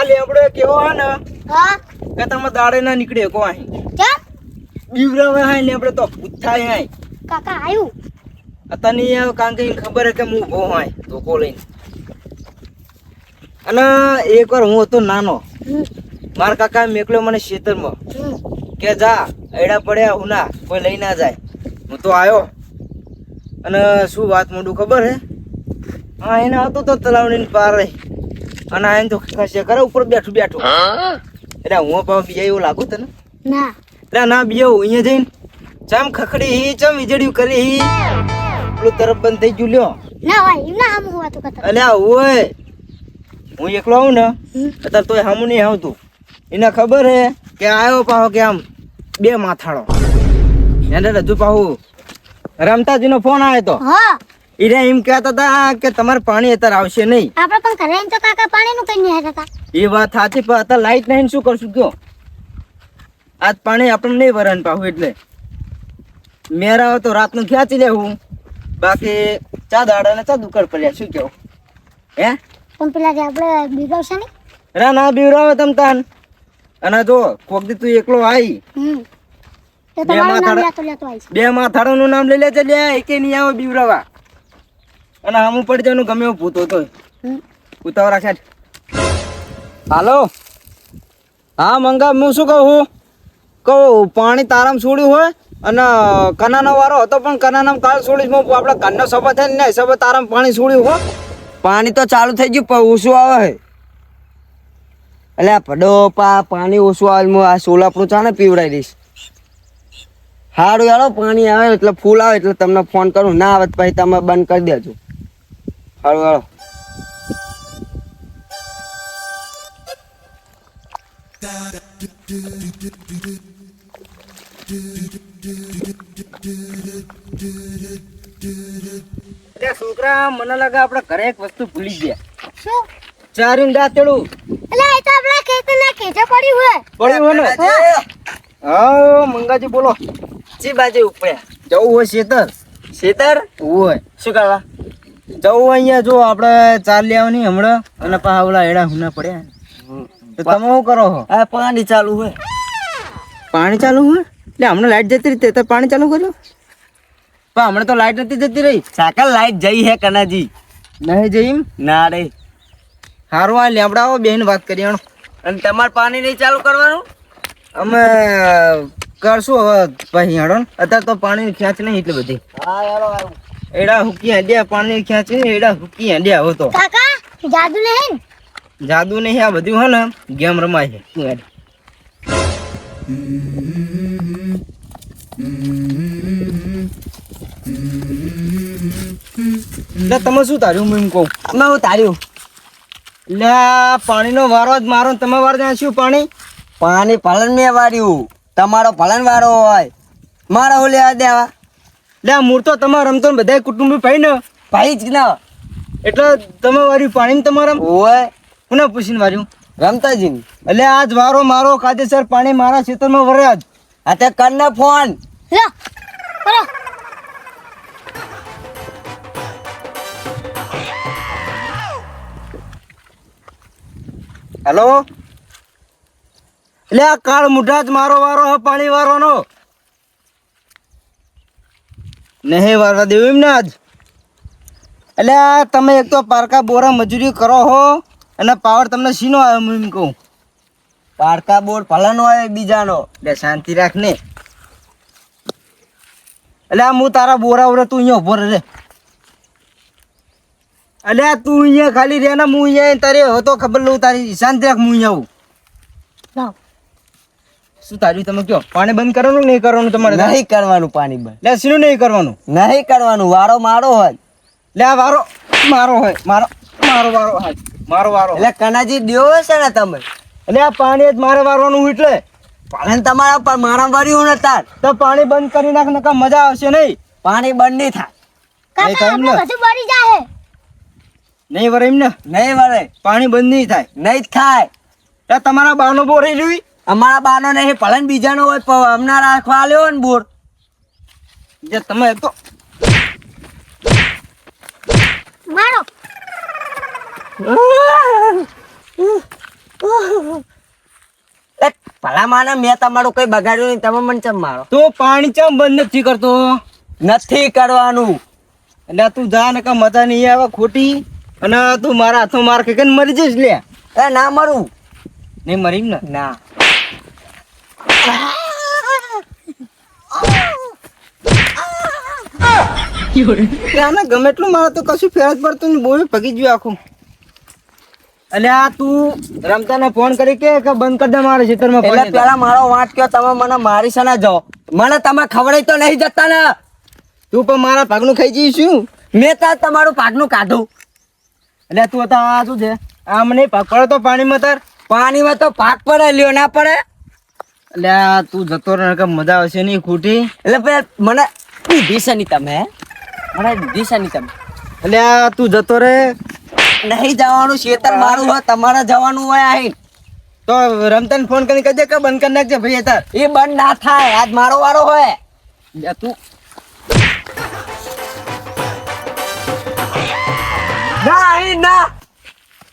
લેબડો કેવો હે ને હા કે તમે દાડે ના નીકળે કો અહીં કેમ બીવરાવે હાય લેબડો તો ભૂથાય હાય કાકા આયુ અતની કારણ કે ઈને ખબર હે કે હું ભો હાય ધોકો લઈને અને એકવાર હું હતો નાનો મારા કાકા મેકલ્યો મને ખેતરમાં કે જા એડા પડ્યા ઉના કોઈ લઈ ના જાય હું તો આવ્યો અને શું વાત મોઢું ખબર હે હા એને હતો તો તલાવડીને પાર રહી અને આ તો ખસે કરે ઉપર બેઠું બેઠું એટલે હું પાવ બીજા એવું લાગુ તને ના એટલે ના બીજો અહીંયા જઈને ચમ ખખડી હી ચમ વીજળ્યું કરી હી પેલું તરફ બંધ થઈ ગયું લ્યો ના હોય એમના આમ હોવા તો કતા અલ્યા ઓય હું એકલો આવું ને અત્યારે તોય હામું નહીં આવતું એને ખબર હે કે આવ્યો પાહો કે આમ બે માથાળો એને હજુ પાહુ રમતાજીનો ફોન આવ્યો તો હા એને એમ કહેતા હતા કે તમારે પાણી અત્યારે આવશે નહીં આપણે પણ ઘરે એમ તો કાકા પાણીનું કઈ નહીં હતા એ વાત સાચી પણ અત્યારે લાઈટ નહીં શું કરશું કયો આજ પાણી આપણને નહીં વરણ પાહું એટલે મેરા તો રાતનું ખેંચી લેવું બાકી ચા દાડા ને ચા દુકાળ પડ્યા શું કેવું હે પણ પેલા જે આપણે બીગાવશે ને રા ના બીવરાવે તમ તાન અને જો કોક દી તું એકલો આવી તો તમારું નામ લેતો લેતો આવીશ બે માથાડાનું નામ લઈ લેજે લે એકે નહીં આવે બીવરાવા અને આમું પડી જવાનું ગમે એવું ભૂતો તો ઉતાવળા સાહેબ હાલો હા મંગા હું શું કહું પાણી તારામ છોડ્યું હોય અને કનાનો વારો હતો પણ કનાનામ કાલ છોડીશ હું આપણે ઘરનો સભા થાય ને સભા તારામ પાણી છોડ્યું હો પાણી તો ચાલુ થઈ ગયું પણ ઓછું આવે એટલે પડો પાણી ઓછું આવે હું આ સોલાપરું ચા ને પીવડાવી દઈશ સારું યારો પાણી આવે એટલે ફૂલ આવે એટલે તમને ફોન કરું ના આવે પછી તમે બંધ કરી દેજો સારું યારો છોકરા મને લાગે આપણે ઘરે એક વસ્તુ ભૂલી ગયા શું ચારીન દાંતેડું એટલે એ તો આપણા ખેતરના ખેતર પડ્યું હોય પડ્યું હોય ને હા મંગાજી બોલો ચી બાજુ ઉપડ્યા જવું હોય શેતર હોય શું કરવા જવું હોય અહીંયા જો આપણે ચાર લેવાની હમણાં અને પા ઓલા એડા હુના પડ્યા તો તમે શું કરો છો આ પાણી ચાલુ હોય એટલે હમણાં લાઈટ જતી રહી તો પાણી ચાલુ કર્યું પણ હમણાં તો લાઈટ નથી જતી રહી સાકલ લાઈટ જઈ હે કનાજી નહીં જઈ ના રે સારું આ લેબડાવો બેન વાત કરી અને તમારે પાણી નહીં ચાલુ કરવાનું અમે કરશું હવે પછી હેડો અત્યારે તો પાણી ખેંચ નહીં એટલે બધી એડા હુકી હંડ્યા પાણી ખેંચી ને એડા હુકી હંડ્યા હવે તો કાકા જાદુ નહીં જાદુ નહીં આ બધું હે ને ગેમ રમાય છે તમે શું તાર્યું હું એમ કહું અમે હું તાર્યું એટલે પાણીનો વારો જ મારો તમે વાર ત્યાં શું પાણી ભલન મેં વાર્યું તમારો ભલન વારો હોય મારા હું લેવા દેવા લે મૂળ તો તમારે રમતો ને બધા કુટુંબી ભાઈ ને ભાઈ જ ના એટલે તમે વાર્યું પાણી તમારા હોય કોને પૂછીને વાર્યું રમતાજી એટલે આજ વારો મારો કાયદેસર પાણી મારા ખેતરમાં વરે જ આ તે કરને ફોન લો કરો હેલો એટલે આ કાળ મુઢા જ મારો વારો હ પાણી વારવાનો નહીં વારવા દેવું એમ ને આજ એટલે આ તમે એક તો પારકા બોરા મજૂરી કરો હો અને પાવર તમને શીનો આવ્યો હું એમ કહું પારકા બોર ભલાનો આવે બીજાનો એટલે શાંતિ રાખ ને એટલે હું તારા બોરા ઉરે તું અહીંયા ઉભો રહે એટલે તું અહીંયા ખાલી રહે ને હું અહીંયા તારે હતો ખબર લઉં તારી શાંતિ રાખ હું અહીંયા આવું લાવ શું તાર્યું તમે કયો પાણી બંધ કરવાનું નહીં કરવાનું તમારે નહીં કરવાનું પાણી બંધ લે શીનું નહીં કરવાનું નહીં કરવાનું વારો મારો હોય લે આ વારો મારો હોય મારો વારો હોય મારો વારો એટલે કનાજી દેવો છે ને તમે એટલે આ પાણી જ મારે વારવાનું એટલે પાલન તમારા પર મારા વર્યું ને તાર તો પાણી બંધ કરી નાખ નકા મજા આવશે નહીં પાણી બંધ નહીં થાય કાકા એમ ને? આપણે બધું બળી જાય નહીં વરે એમ ને નહીં વરે પાણી બંધ નહીં થાય નહીં જ થાય એટલે તમારા બાનો બોર રહી જોઈ અમારા બાનો નહીં ભલન બીજાનો હોય પણ અમને રાખવા આલ્યો ને બોર જે તમે તો મારો એ ભલા માને મેં તમારું કઈ બગાડ્યું નહીં, તમે મને ચમ મારો? તું પાણી ચમ બંધ નથી કરતો? નથી કરવાનું. એટલે તું જા ને મજા નહીં આવે ખોટી. અને તું મારા હાથમાં માર કે મરી જઈશ લે. એ ના મરું. નહીં મરી ને? ના. આને ગમે એટલું મારે તો કશું ફેર જ પડતું નહીં, બહુ ભગી ગયું આખું. એટલે આ તું રમતાને ફોન કરી કે બંધ કરી દે મારે ખેતરમાં એટલે પાણી. પેલા મારો વાંટ કયો, તમે મને મારી છે ના જાઓ. મને તમે ખવડાવી તો નહીં જતા ને. તું પણ મારા ભાગનું ખાઈ જઈશું. મેં તો તમારું પાકનું કાઢું. એટલે તું હતા આ શું છે? આમ નહીં ભાગ પડે તો પાણીમાં તાર. પાણીમાં તો પાક પડે, લ્યો ના પડે. એટલે આ તું જતો રહે કે મજા આવશે નહીં ખોટી. એટલે પેલા મને દીધી છે નહીં તમે, મને દીધી છે નહીં તમે. એટલે આ તું જતો રહે નહીં જવાનું, ખેતર મારું હોય, તમારે જવાનું હોય. અહીં તો રમતાને ફોન કરીને કહી દે કે બંધ કરી નાખજે ભાઈ તાર. એ બંધ ના થાય, આજ મારો વારો હોય. એટલે તું ના અહીં ના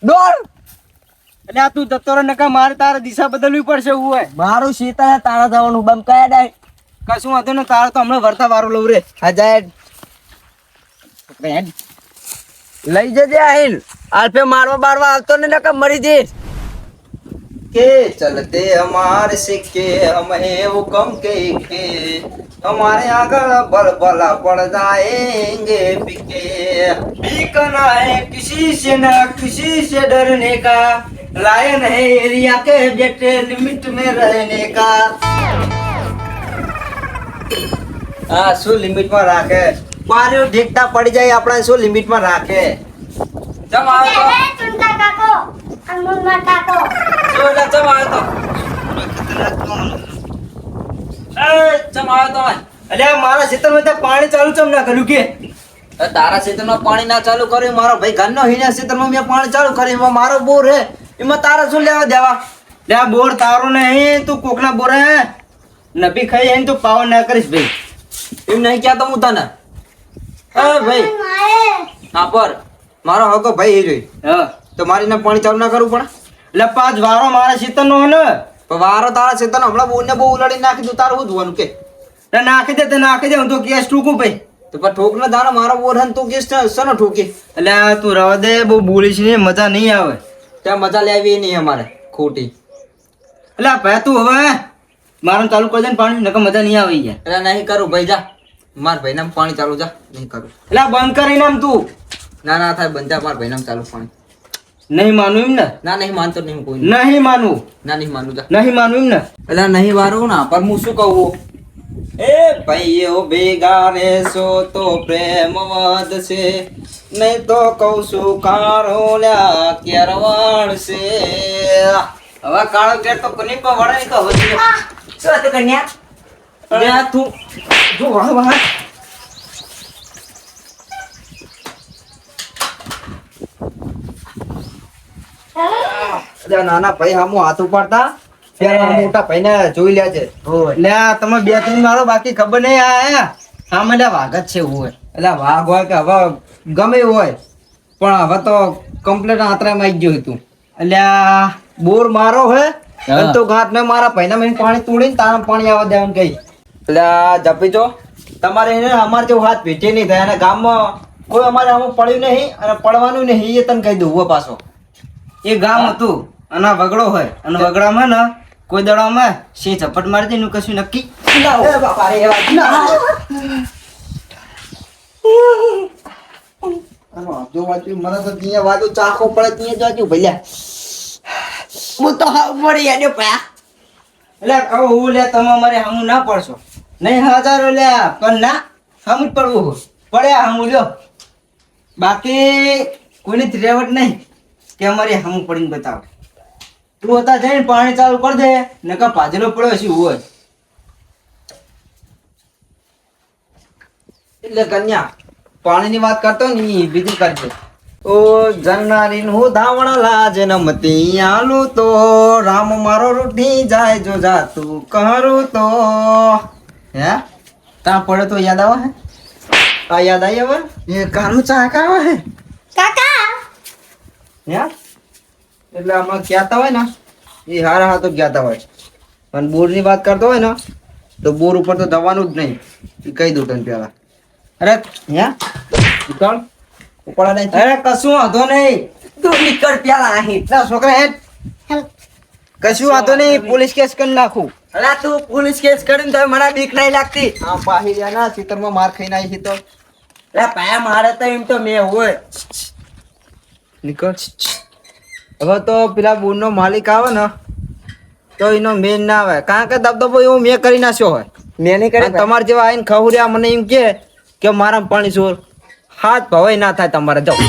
દોડ. એટલે આ તું જતો રહે નકા મારે તારે દિશા બદલવી પડશે એવું હોય. મારું ખેતર છે, તારા જવાનું બંધ કયા ડાય. કશું વાંધો ને તારે તો હમણાં વરતા વારો લઉં રે. હજાર લઈ જજે. અહીં આલ્ફે મારવા બારવા આવતો ને નકા મરી જઈશ. के चलते हमारे सिक्के हम है वो कम के हमारे आगल बल बला पड़ जाएंगे पिके बीकना है किसी से न किसी से डरने का लायन है एरिया के बेटे लिमिट में रहने का हाँ શું લિમિટ માં રાખે પાર્યો ઢેકતા પડી જાય આપણે શું લિમિટ માં રાખે જમ આવે તો ચુંટા કાકો અનમોલમાં કાકો જો એટલે જમ આવે તો જમ આવે તો અલ્યા મારા ખેતરમાં તો પાણી ચાલુ ચમ ના કર્યું કે તારા ખેતરમાં પાણી ના ચાલુ કર્યું મારો ભાઈ ઘરનો હીના ખેતરમાં મેં પાણી ચાલુ કર્યું એમાં મારો બોર હે એમાં તારા શું લેવા દેવા લે બોર તારો નહીં તું કોકના બોર હે નબી ખાઈ હે તું પાવર ના કરીશ ભાઈ એમ નહીં ક્યાં તો હું તને હા ભાઈ હા પર મારો હકો ભાઈ એ જોઈ હા તો મારી ને પાણી ચાલુ ના કરવું પડે એટલે પાંચ વારો મારા ખેતરનો હે ને પણ વારો તારા ખેતરનો હમણાં બોરને બહુ ઉલાડી નાખી દઉં તારું શું જોવાનું કે નાખી દે હું તો કેસ ઠોકું ભાઈ તો પણ ઠોક ના દાણા મારો બોર હે તું કેસ સનો ઠોકી એટલે તું રવા દે બહુ બોલીશ ને મજા નહીં આવે ત્યાં મજા લેવી નહીં અમારે ખોટી એટલે ભાઈ તું હવે મારું ચાલુ કરી દે ને પાણી નકર મજા નહીં આવી ગયા એટલે નહીં કરું ભાઈ જા માર ભાઈ નામ પાણી ચાલુ જા નહીં કરું એટલે બંધ કરીને આમ તું ના ના થાય બંધ જા માર ભાઈ નામ ચાલુ પાણી નહીં માનું એમ ને ના નહીં માનતો નહીં કોઈ નહીં માનવું ના નહીં માનું જા નહીં માનું એમ ને એટલે નહીં વારું ના પર હું શું કહું એ ભાઈઓ ભેગા રહેશો તો પ્રેમ વધશે નહીં તો કહું છું કાળો લ્યા કેરવાડ છે હવે કાળો કેર તો કોની પર વળે તો હવે શું હતું કન્યા? અરે આ તું જો વાહ વાહ નાના ભાઈ હામો હાથ ઉપાડતા ત્યારે મોટા ભાઈને જોઈ લેજે એટલે તમે બે ત્રણ મારો બાકી ખબર નહીં આયા સામે એટલે વાઘ જ છે એવું હોય એટલે વાઘ હોય કે હવે ગમે એવું હોય પણ હવે તો કમ્પ્લેટ આંતરામાં આવી ગયું હતું એટલે આ બોર મારો હે અને તો ઘાટ ને મારા ભાઈના મેં પાણી તોડીને તારા પાણી આવવા દેવાનું કઈ એટલે આ જપી જો તમારે એને અમારે જેવું હાથ ભેટે નહીં થાય અને ગામમાં કોઈ અમારે આમાં પડ્યું નહીં અને પડવાનું નહીં એ તને કહી દઉં હું પાછો એ ગામ હતું અને આ વગડો હોય અને વગડામાં ને કોઈ દડામાં સિંહ ઝપટ મારી દે એનું કશું નક્કી મને તો ત્યાં વાગ્યું ચાખો પડે ત્યાં જાજુ ભલ્યા હું તો હાવ મળી એને પા. એટલે કહું હું લે તમે અમારે હમું ના પડશો નહીં હજારો લે પણ ના હમું જ પડવું પડ્યા હમું લ્યો બાકી કોઈની રેવટ નહીં કે અમારે હમું પડીને બતાવો તું હતા જઈને પાણી ચાલુ કરી દે નકા ભાજલો પડ્યો છે હોય એટલે કન્યા પાણીની વાત કરતો ને બીજું કરજે ઓ જન્નારીન હું ધાવણ લાજ નમતી આલુ તો રામ મારો રૂઠી જાય જો જાતું કરું તો હે તા પડે તો યાદ આવે હે આ યાદ આવી હવે એ કાનું ચાક આવે હે કાકા હે એટલે આમાં કહેતા હોય ને એ હારા હા તો ગયા તા હોય પણ બોરની વાત કરતો હોય ને તો બોર ઉપર તો જવાનું જ નહીં એ કહી દઉં તને પેલા અરે હે નીકળ ઉપડા નહીં અરે કશું વાંધો નહીં તું નીકળ પેલા અહીં ના છોકરા હેડ કશું વાંધો નહીં પોલીસ કેસ કરી નાખું અલા તું પોલીસ કેસ કરીને તો મને બીક નહીં લાગતી આ પાહી ના ખેતરમાં માર ખાઈને આવી છે તો અલા પાયા મારે તો એમ તો મેં હોય નીકળ હવે તો પેલા બોરનો માલિક આવે ને તો એનો મેન ના આવે કારણ કે દબદબો એવો મેં કરી નાખ્યો હોય મેં નહીં અને તમારે જેવા આવીને ખવર્યા મને એમ કે મારા પાણી ચોર હાથ ભવાઈ ના થાય તમારે જાઓ